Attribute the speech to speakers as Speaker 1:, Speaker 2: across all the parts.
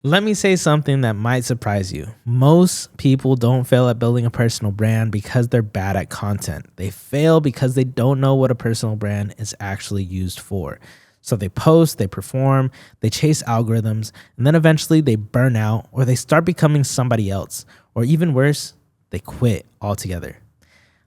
Speaker 1: Let me say something that might surprise you. Most people don't fail at building a personal brand because they're bad at content. They fail because they don't know what a personal brand is actually used for. So they post, they perform, they chase algorithms, and then eventually they burn out or they start becoming somebody else. Or even worse, they quit altogether.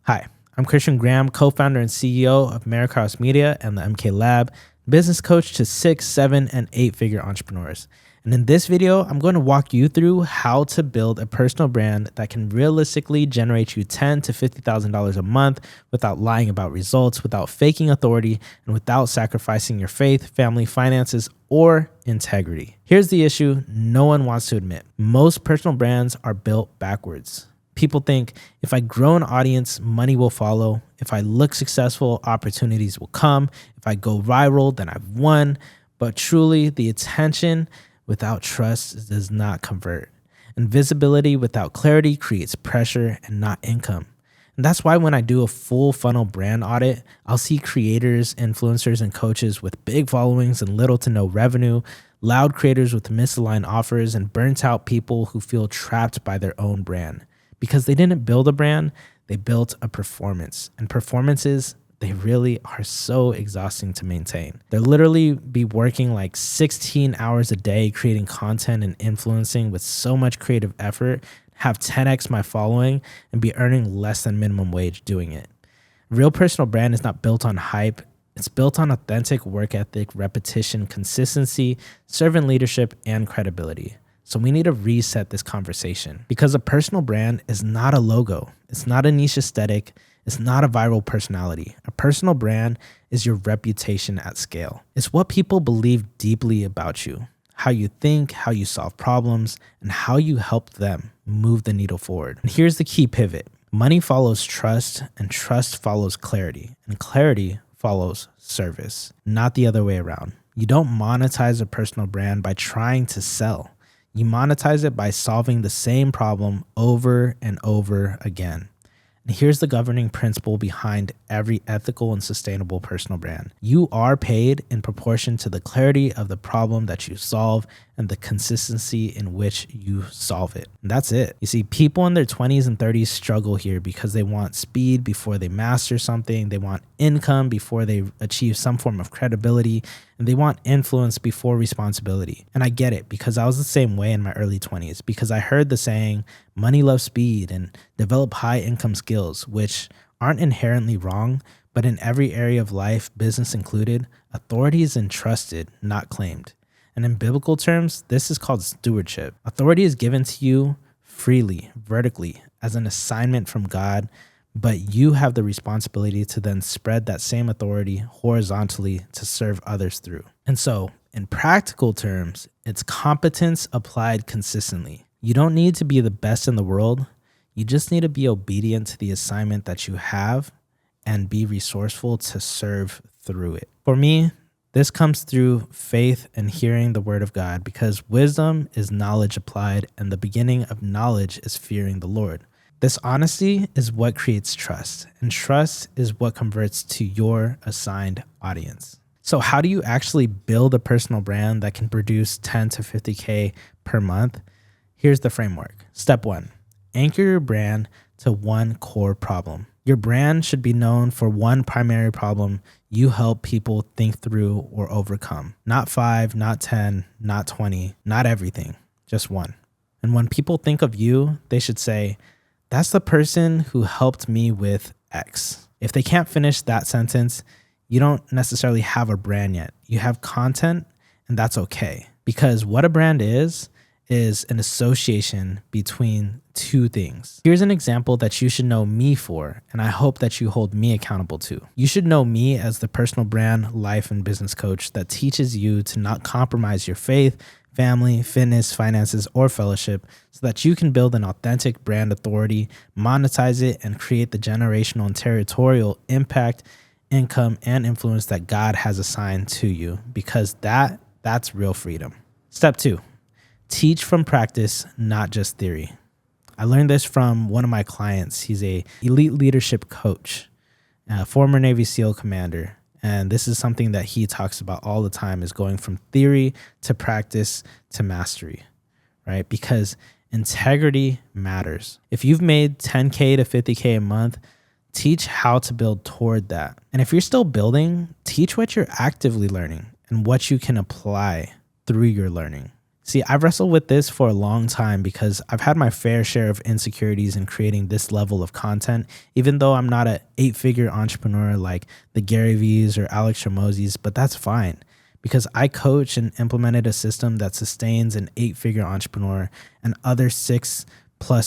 Speaker 1: Hi, I'm Christian Graham, co-founder and CEO of Maricross Media and the MK Lab, business coach to 6, 7, and 8-figure entrepreneurs. And in this video, I'm going to walk you through how to build a personal brand that can realistically generate you $10,000 to $50,000 a month without lying about results, without faking authority, and without sacrificing your faith, family, finances, or integrity. Here's the issue no one wants to admit. Most personal brands are built backwards. People think if I grow an audience, money will follow. If I look successful, opportunities will come. If I go viral, then I've won. But truly, the attention without trust does not convert. And visibility without clarity creates pressure and not income. And that's why when I do a full funnel brand audit, I'll see creators, influencers, and coaches with big followings and little to no revenue, loud creators with misaligned offers, and burnt out people who feel trapped by their own brand. Because they didn't build a brand, they built a performance. And performances, they really are so exhausting to maintain. They'll literally be working like 16 hours a day creating content and influencing with so much creative effort, have 10x my following, and be earning less than minimum wage doing it. Real personal brand is not built on hype. It's built on authentic work ethic, repetition, consistency, servant leadership, and credibility. So we need to reset this conversation because a personal brand is not a logo. It's not a niche aesthetic. It's not a viral personality. A personal brand is your reputation at scale. It's what people believe deeply about you, how you think, how you solve problems, and how you help them move the needle forward. And here's the key pivot. Money follows trust, and trust follows clarity, and clarity follows service, not the other way around. You don't monetize a personal brand by trying to sell. You monetize it by solving the same problem over and over again. And here's the governing principle behind every ethical and sustainable personal brand. You are paid in proportion to the clarity of the problem that you solve and the consistency in which you solve it. And that's it. You see, people in their 20s and 30s struggle here because they want speed before they master something. They want income before they achieve some form of credibility. And they want influence before responsibility. And I get it because I was the same way in my early 20s because I heard the saying, money loves speed and develop high income skills, which aren't inherently wrong, but in every area of life, business included, authority is entrusted, not claimed. And in biblical terms, this is called stewardship. Authority is given to you freely, vertically, as an assignment from God, but you have the responsibility to then spread that same authority horizontally to serve others through. And so, in practical terms, it's competence applied consistently. You don't need to be the best in the world. You just need to be obedient to the assignment that you have and be resourceful to serve through it. For me, this comes through faith and hearing the word of God because wisdom is knowledge applied and the beginning of knowledge is fearing the Lord. This honesty is what creates trust, and trust is what converts to your assigned audience. So how do you actually build a personal brand that can produce 10 to 50K per month? Here's the framework. Step 1, anchor your brand to one core problem. Your brand should be known for one primary problem you help people think through or overcome. Not 5, not 10, not 20, not everything, just one. And when people think of you, they should say, that's the person who helped me with X. If they can't finish that sentence, you don't necessarily have a brand yet. You have content, and that's okay. Because what a brand is an association between two things. Here's an example that you should know me for, and I hope that you hold me accountable to. You should know me as the personal brand, life, and business coach that teaches you to not compromise your faith, family, fitness, finances, or fellowship so that you can build an authentic brand authority, monetize it, and create the generational and territorial impact, income, and influence that God has assigned to you because that's real freedom. Step 2. Teach from practice, not just theory. I learned this from one of my clients. He's a elite leadership coach, a former Navy SEAL commander. And this is something that he talks about all the time is going from theory to practice to mastery. right? Because integrity matters. If you've made 10K to 50K a month, teach how to build toward that. And if you're still building, teach what you're actively learning and what you can apply through your learning. See, I've wrestled with this for a long time because I've had my fair share of insecurities in creating this level of content, even though I'm not an 8-figure entrepreneur like the Gary V's or Alex Ramos's, but that's fine because I coach and implemented a system that sustains an 8-figure entrepreneur and other 6+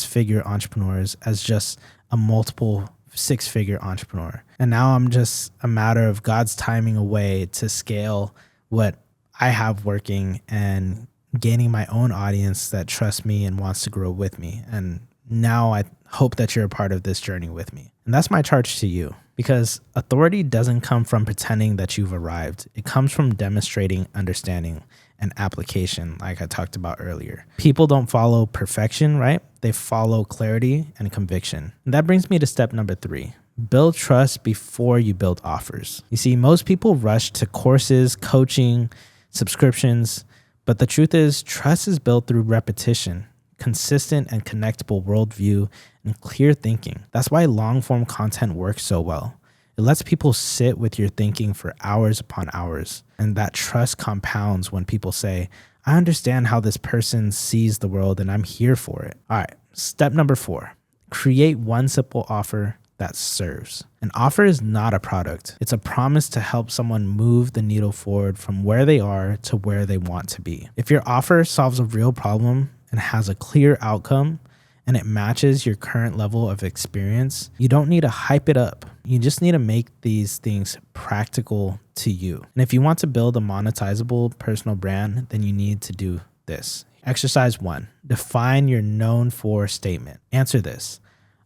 Speaker 1: figure entrepreneurs as just a multiple 6-figure entrepreneur. And now I'm just a matter of God's timing away to scale what I have working and gaining my own audience that trusts me and wants to grow with me. And now I hope that you're a part of this journey with me. And that's my charge to you, because authority doesn't come from pretending that you've arrived. It comes from demonstrating understanding and application, like I talked about earlier. People don't follow perfection, right? They follow clarity and conviction. And that brings me to step number 3. Build trust before you build offers. You see, most people rush to courses, coaching, subscriptions, but the truth is, trust is built through repetition, consistent and connectable worldview, and clear thinking. That's why long-form content works so well. It lets people sit with your thinking for hours upon hours. And that trust compounds when people say, I understand how this person sees the world and I'm here for it. All right, step number 4, create one simple offer that serves. An offer is not a product. It's a promise to help someone move the needle forward from where they are to where they want to be. If your offer solves a real problem and has a clear outcome and it matches your current level of experience, you don't need to hype it up. You just need to make these things practical to you. And if you want to build a monetizable personal brand, then you need to do this. Exercise 1, define your known for statement. Answer this.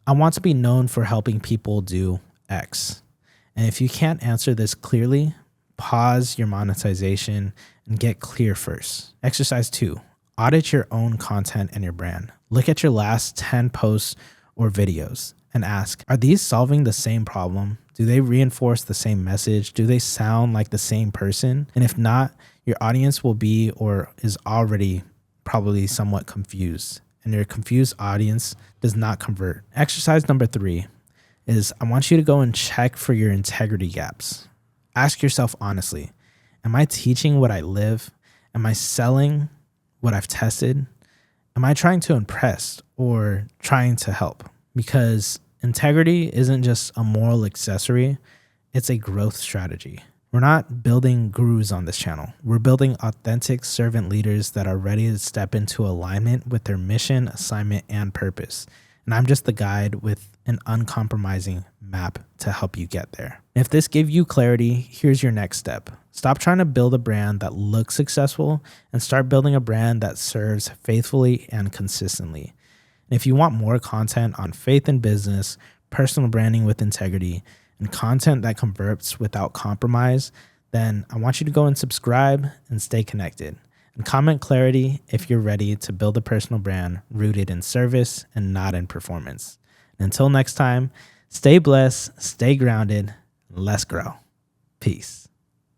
Speaker 1: I want to be known for helping people do X. And if you can't answer this clearly, pause your monetization and get clear first. Exercise 2, audit your own content and your brand. Look at your last 10 posts or videos and ask, are these solving the same problem? Do they reinforce the same message? Do they sound like the same person? And if not, your audience will be or is already probably somewhat confused. And your confused audience does not convert. Exercise number 3 is I want you to go and check for your integrity gaps. Ask yourself honestly, am I teaching what I live? Am I selling what I've tested? Am I trying to impress or trying to help? Because integrity isn't just a moral accessory, it's a growth strategy. We're not building gurus on this channel. We're building authentic servant leaders that are ready to step into alignment with their mission, assignment, and purpose. And I'm just the guide with an uncompromising map to help you get there. If this gave you clarity, here's your next step. Stop trying to build a brand that looks successful and start building a brand that serves faithfully and consistently. And if you want more content on faith in business, personal branding with integrity, and content that converts without compromise, then I want you to go and subscribe and stay connected. And comment clarity if you're ready to build a personal brand rooted in service and not in performance. And until next time, stay blessed, stay grounded, and let's grow. Peace.